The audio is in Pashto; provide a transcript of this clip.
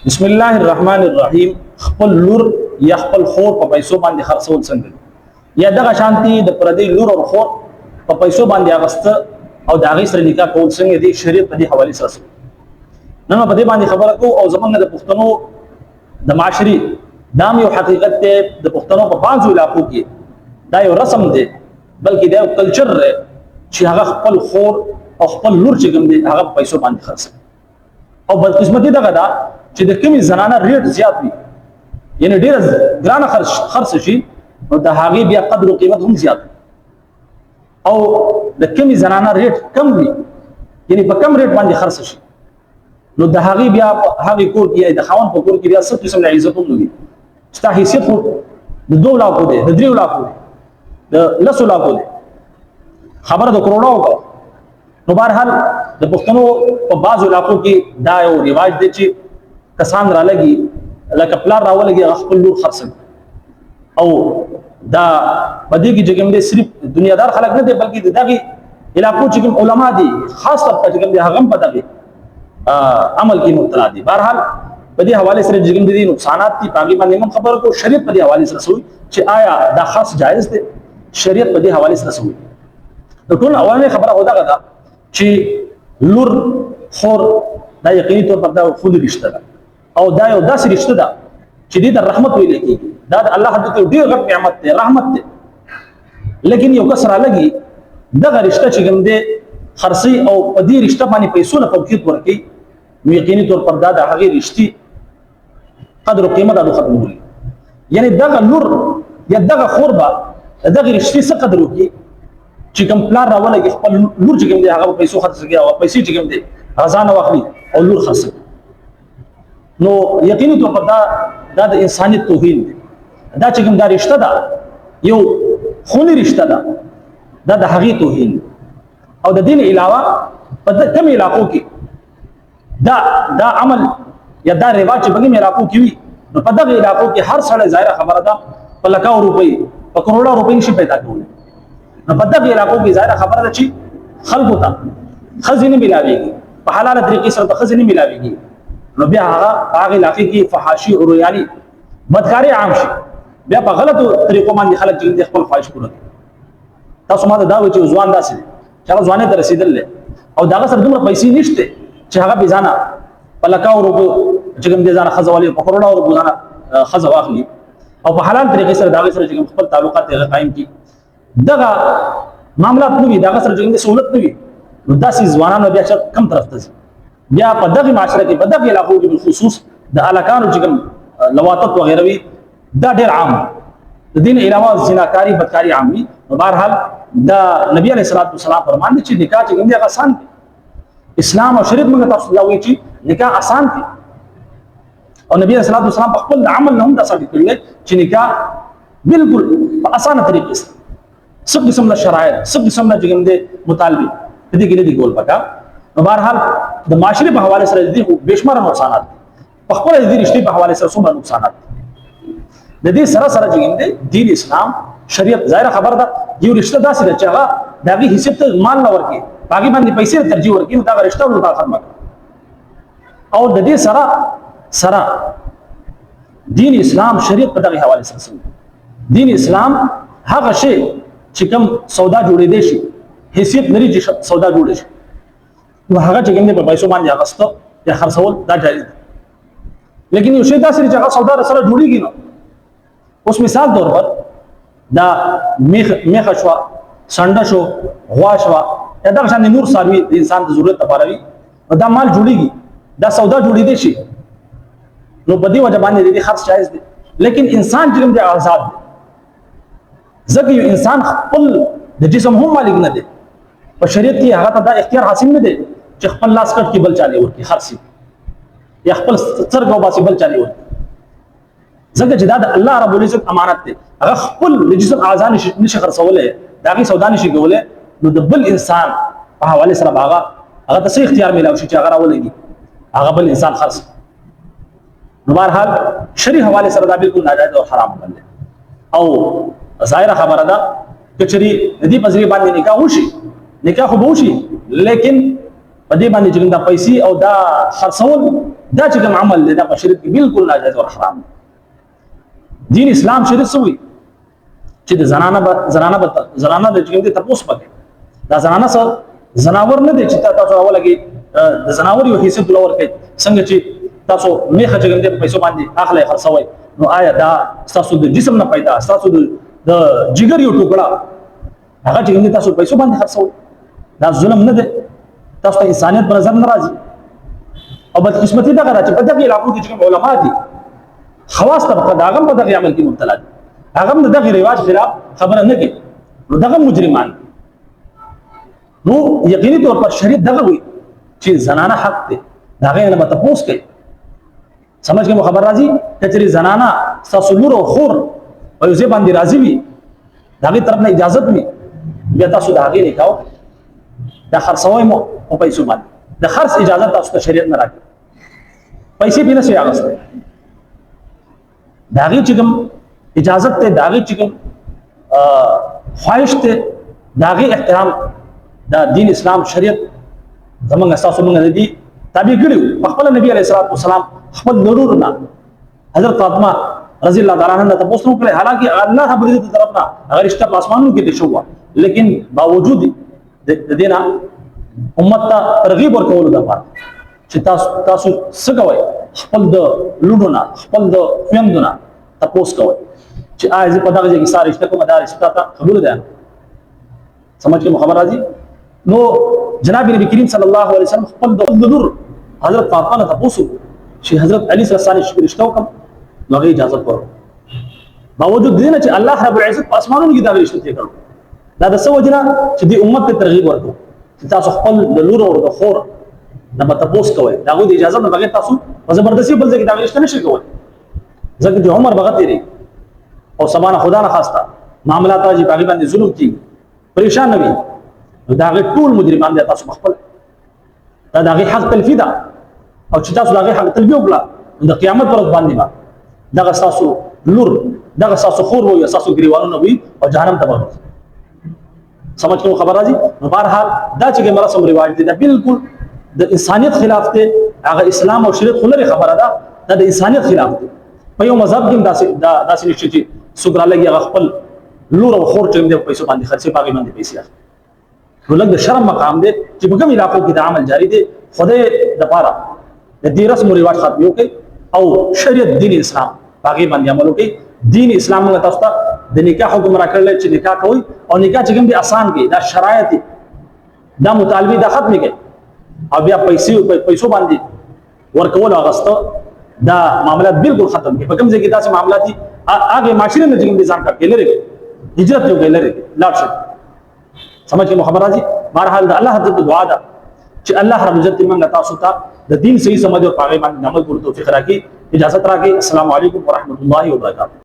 بسم الله الرحمن الرحیم. خپل لور یا خپل خور په پیسو باندې خرڅول څنګه دي؟ یا دغه شانتي د پردي لور او خور په پیسو باندې اغسته او د هغې سره نکاح کول څنګه دي؟ شریعت په دې حوالې سره څه نن په دې باندې خبره کوو او زمونږ د پښتنو د معاشري دا یو حقیقت دی. د پښتنو په بعضو علاقو کې دا یو رسم دی، بلکې دا یو کلچر دی چې هغه خپل خور او خپل لور چې کوم دی هغه په پیسو باندې خرڅوي. او بدقسمتي دغه ده چې د کومې زنانه ریټ زیات وي، یعنی ډېره ګرانه خرڅ شي، نو د هغې بیا قدر او قیمت هم زیات وي. او د کومې زنانه ریټ کم وي، یعنی په کم ریټ باندې خرڅ شي، نو د هغې بیا هغې کور کې د خاوند په کور کې بیا څه قسم د عزت هم نه وي. ستا حیثیت خو د 2 لاکو دی، د 3 لاکو دی، د 10 لاکو دی، خبره د کروڑو وکړه. نو بهرحال د پښتنو په بعضو علاقو کې دا یو رواج دی چې کسان را لګي لکه پلار راولګي هغه خپل لور خرڅوي. او دا په دې کې چې کوم دی صرف دنیادار خلک نه دي، بلکې د دغې علاقو چې کوم علما دي خاص طور په چې کوم دی هغه هم په دغې عمل کې مبتلا دي. بهرحال په دې حوالې سره چې کوم دي نقصانات دي، په هغې باندې هم خبره کوو. شریعت په دې حوالې سره څه وایي چې آیا دا خاص جایز دی؟ شریعت په دې حوالې سره څه وایي؟ د ټول اولنۍ خبره خو دغه ده چې لور خور دا یقیني طور پر دا خوني رشته ده، او دا یو داسې رشته ده چې دې ته رحمت ویل کېږي. دا د الله حضرت یو ډېر غټ نعمت دی، رحمت دی. لیکن یو کس رالګي دغه رشته چې کوم دی خرڅوي او په دې رشته باندې پیسو نه فوقیت ورکوي، نو یقیني طور پر دا د هغې رشتې قدر او قیمت هغه ختموي. یعنی دغه لور یا دغه خور به د دغې رشتې څه قدر وکړي چې کوم پلار راولګي خپل لور چې کوم دی هغه په پیسو خرڅ کړي او پیسې چې کوم دی هغه ځانه واخلي او لور خرڅوي. نو یقیني طور پر دا د انسانیت توهین دی. دا چې کوم دا رشته ده یو خوني رشته ده، دا د هغې توهین دی. او د دې نه علاوه په کومو علاقو کې دا عمل یا دا رواج چې په کومو علاقو کې وي، نو په دغه علاقو کې هر سړی ظاهره خبره ده په لکاو روپۍ په کروڑو روپۍ نشي پیدا کولی. نو په دغه علاقو کې ظاهره خبره ده چې خلکو ته ښځې نه ملاوېږي، په حلاله طریقې سره د ښځې نه ملاوېږي، نو بیا هغه په هغې علاقې کې فحاشي او رویاني بدکاري عام شي، بیا په غلطو طریقو باندې خلک چې خپل خواهش پوره کوي. تاسو ما ته دا وایي چې ځوان داسې دی چې هغه ځوانۍ ته رسېدلی دی او د هغه سره دومره پیسې نشته چې هغه بې ځانه په لکاو روپو چې کوم دی ځانه ښځه والي، په کروڑو روپو ځانه ښځه واخلي او په حلال طریقې سره د هغې سره چې کوم خپل تعلقات یې قایم کړي. دغه معاملات نه وي، د هغه سره چې کوم دی سهولت نه وي، نو داسې ځوانان بیا کم طرف ته ځي. بیا په دغه معاشره کې په دغه علاقو کې بالخصوص د هلکانو چې کوم لواطت وغیره وي دا ډېر عام دی. د دې نه علاوه زناکاري بدکاري عام وي. نو بهرحال دا نبي علیه الصلاۃ والسلام فرمایي چې نکاح چې کوم دی هغه آسان دی. اسلام او شریعت موږ تاسو ته وایي چې نکاح آسان دی، او نبی علیه الصلاۃ والسلام په خپل عمل نه هم دا ثابت کړی چې نکاح بالکل په اسانه طریقې سره څه قسم له شرایط څه قسم له چې کوم دی مطالبه د دې کې نه دي کول پکار. نو بهرحال د معاشرې په حواله سره د دې بېشماره نقصانات دي، په خپله د دې رشتې په حواله سره څومره نقصانات دي. د دې سره سره چې کوم دی دین اسلام شریعت ظاهره خبره ده یو رشته داسې ده چې هغه د هغې حیثیت ته مال نه ورکړي، په هغې باندې پیسې ته ترجیح ورکړي، نو دغه رشته ورته ختمه کړي. او د دې سره دین اسلام شریعت په دغې حوالې سره څه دین اسلام هغه شی چې کوم سودا جوړېدی شي حیثیت لري چې سودا جوړه شي، نو هغه چې کوم دی په پیسو باندې اخیسته یا خرڅول دا جایز دی. لیکن یو شی داسې چې هغه سودا سره جوړېږي، نو اوس مثال طور پر دا میخه شوه، سنډه شو، غوا شوه، یا دغه شان نور څاروي د انسان د ضرورت لپاره وي، نو دا مال جوړېږي، دا سودا جوړېدی شي، نو په دې وجه باندې د دې خرڅ جایز دی. لیکن انسان چې کوم دی آزاد دی، ځکه یو انسان خپل د جسم هم مالک نه دی. په شریعت کې هغه ته دا اختیار حاصل نه دی چې خپل لاس کټ کې بل چاله ورکړي خرڅي، یا خپل سترګو باسي بل چاله ورکړي، ځکه چې دا د الله رب العزت امانت دی. هغه خپل د جسم اعضا نشي خرڅولی، د هغې سودا نشي کولی، نو د بل انسان په حوالې سره به هغه ته څه اختیار میلاو شي چې هغه راولګي هغه بل انسان خرڅ. نو بهرحال شرعي حوالې سره دا بالکل ناجایز او حرام عمل دی. او ظاهره خبره ده که چېرې د دې په ذریعې باندې نکاح وشي، نکاح خو به وشي، لیکن په دې باندې چې کوم دا پیسې او دا خرڅول دا چې کوم عمل دی دا په شریعت کې بالکل ناجایز او حرام دی. دین اسلام شریعت سوی چې د زنانه د چې کوم دي تاسو پکې دا زنانه سره زناور نه دي چې تاسو راولګي د زناور یو حصہ دلور کوي څنګه چې تاسو میخه چې کوم دي پیسو باندې اخلي خرڅوي نو آیا دا تاسو د جسم نه پیدا تاسو د جګر یو ټوکړه هغه چې کوم دي تاسو پیسو باندې خرڅوي دا ظلم نه دی تاسو ته انسانیت پر نظر ناراضي او بدقسمتي دا راځي په دغه علاقو کې چې علماء دي خواص طبقه دا هم په دغه عمل کې مبتلا دي هغه د دغه رواج خلاف خبره نه کوي نو دغه مجرمان نو یقیني طور پر شریعت دغه وي چې زنانه حق دی دغه نه به تاسو کوي سمجھ کې خبر راځي چې زنانه تاسو لور او خور او یې باندې راضي وي دغه طرف نه اجازه وي بیا تاسو دغه نه کاو دا خرڅوي مو او پیسو باندې د خرڅ اجازه تاسو ته شریعت نه راکړي پیسې به نه شي اغسته داغي چې کوم اجازه ته داغي چې کوم خواهش ته داغي احترام دا دین اسلام شریعت زمونږ اساسو موږ نه دي تابع کړیو خپل نبی علیه الصلاه والسلام خپل ضرورنا حضرت فاطمه رضی الله تعالی عنها تاسو نو کړه حالانکه الله رب دې طرفنا اگر رشتہ آسمانونو کې دي شو لیکن باوجود د دینه امت ته ترغیب ورکول د پاره چې تاسو څه کوئ خپل د لونونه خپل د فیمدونه تاسو کوئ چې آیز په دغه ځای کې ساره رشتہ کومه دا رشتہ ته قبول ده سمجھ کې خبر راځي نو جناب نبی کریم صلی الله علیه وسلم خپل د لور حضرت فاطمه ته پوښتنه چې حضرت علی صلی الله علیه وسلم رشتہ وکم هغه اجازه ورکړه باوجود دینه چې الله رب العزت په اسمانونو کې دا رشتہ کړو دا د څه وجنه چې د امت ته ترغیب ورکړو چې تاسو خپل د لور او د خور نه تاسو کوئ دا غو د اجازه نه بغیر تاسو په زبردستي بل ځای کې دا رشتہ نشئ کوئ ځکه چې عمر بغت دی او سبحان خدا نه خواسته معاملات راځي په باندې ظلم کی پریشان نه وي دا غي ټول مجرمان دي تاسو خپل دا غي حق تلفي ده او چې تاسو دا غي حق تلفي وکړه د قیامت پر ورځ باندې دا تاسو لور دا تاسو خور وي تاسو ګریوانونه وي او جهنم ته ورځي سمجھ کو خبر راځي نو بهرحال دا چې مراسم رواج دي دا بالکل د انسانيت خلاف ته هغه اسلام او شریعت خلره خبره ده دا د انسانيت خلاف دي په یو مذهب کې داسې نشي چې سګرا لګي هغه خپل لور او خور چې د پیسو باندې خرڅي باغې باندې پیسې اخلي نو لږ د شرم مقام دی چې په کوم علاقو کې د عمل جاری دی خدای د پاره د دې رسم او رواج ختم وکړي او شریعت دین اسلام باغې باندې عمل وکړي دین اسلام موږ تاسو ته د نکاح حکم راکړل چې نکاح کوي او نکاح چې کوم دي آسان کې دا شرایط دا مطالبه دا ختم کړي او بیا پیسو باندې ورکول اغسطه دا معاملات بالکل ختم کړي په کوم ځای کې تاسو معاملات دي هغه معاشره نه کوم نظام کا کېلره هجرت یو کېلره لاړ شي سمجھ کې خبر راځي بهرحال د الله حضرت دعا ده چې الله رب عزت موږ تاسو ته د دین صحیح سمجھ او پاغه باندې عمل کولو توفیق راکړي اجازه راکړي السلام علیکم ورحمت الله وبرکاته